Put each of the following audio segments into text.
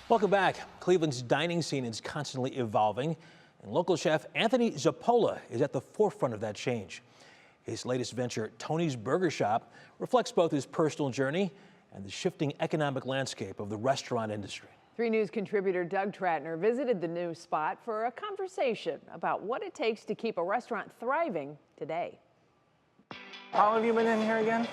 Welcome back. Cleveland's dining scene is constantly evolving, and local chef Anthony Zappola is at the forefront of that change. His latest venture, Tony's Burger Shop, reflects both his personal journey and the shifting economic landscape of the restaurant industry. 3 News contributor Doug Trattner visited the new spot for a conversation about what it takes to keep a restaurant thriving today. How long have you been in here again?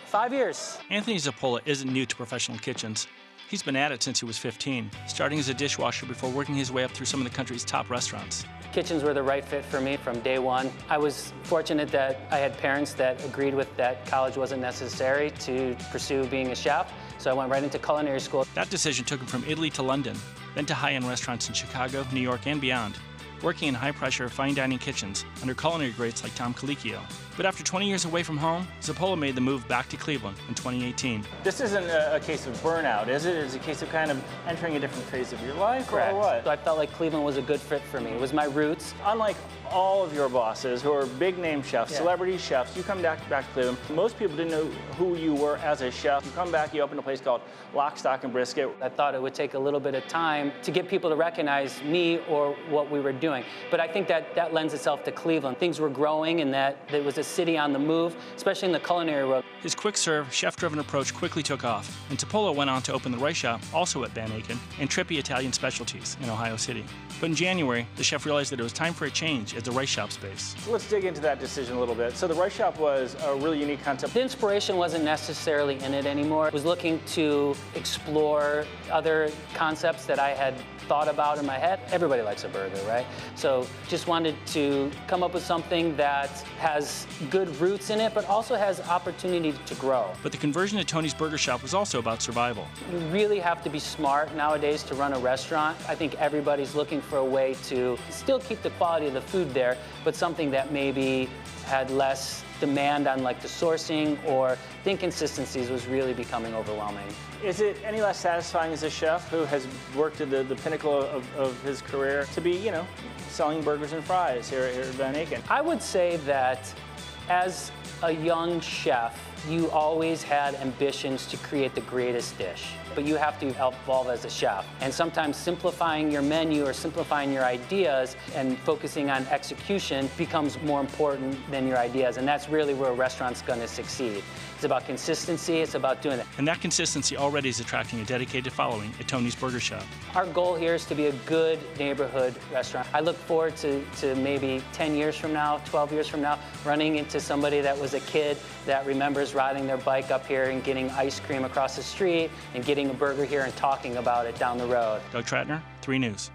5 years. Anthony Zappola isn't new to professional kitchens. He's been at it since he was 15, starting as a dishwasher before working his way up through some of the country's top restaurants. Kitchens were the right fit for me from day one. I was fortunate that I had parents that agreed with that college wasn't necessary to pursue being a chef, so I went right into culinary school. That decision took him from Italy to London, then to high-end restaurants in Chicago, New York, and beyond, working in high-pressure, fine dining kitchens under culinary greats like Tom Colicchio. But after 20 years away from home, Zappola made the move back to Cleveland in 2018. This isn't a case of burnout, is it? It's a case of kind of entering a different phase of your life, Correct. Or what? So I felt like Cleveland was a good fit for me. It was my roots. Unlike all of your bosses who are big-name chefs, celebrity chefs, you come back to Cleveland. Most people didn't know who you were as a chef. You come back, you open a place called Lock, Stock, and Brisket. I thought it would take a little bit of time to get people to recognize me or what we were doing. But I think that lends itself to Cleveland. Things were growing and that it was a city on the move, especially in the culinary world. His quick-serve, chef-driven approach quickly took off, and Zappola went on to open the Rice Shop, also at Van Aken, and Trippy Italian Specialties in Ohio City. But in January, the chef realized that it was time for a change at the Rice Shop space. So let's dig into that decision a little bit. So the Rice Shop was a really unique concept. The inspiration wasn't necessarily in it anymore. I was looking to explore other concepts that I had thought about in my head. Everybody likes a burger, right? So just wanted to come up with something that has good roots in it, but also has opportunity to grow. But the conversion to Tony's Burger Shop was also about survival. You really have to be smart nowadays to run a restaurant. I think everybody's looking for a way to still keep the quality of the food there, but something that maybe had less demand on like the sourcing, or the inconsistencies was really becoming overwhelming. Is it any less satisfying as a chef who has worked at the pinnacle of his career to be, you know, selling burgers and fries here at Van Aken? I would say that as a young chef, you always had ambitions to create the greatest dish, but you have to evolve as a chef. And sometimes simplifying your menu or simplifying your ideas and focusing on execution becomes more important than your ideas, and that's really where a restaurant's gonna succeed. It's about consistency, it's about doing it. And that consistency already is attracting a dedicated following at Tony's Burger Shop. Our goal here is to be a good neighborhood restaurant. I look forward to maybe 10 years from now, 12 years from now, running into somebody that was a kid that remembers riding their bike up here and getting ice cream across the street and getting a burger here and talking about it down the road. Doug Trattner, 3 News.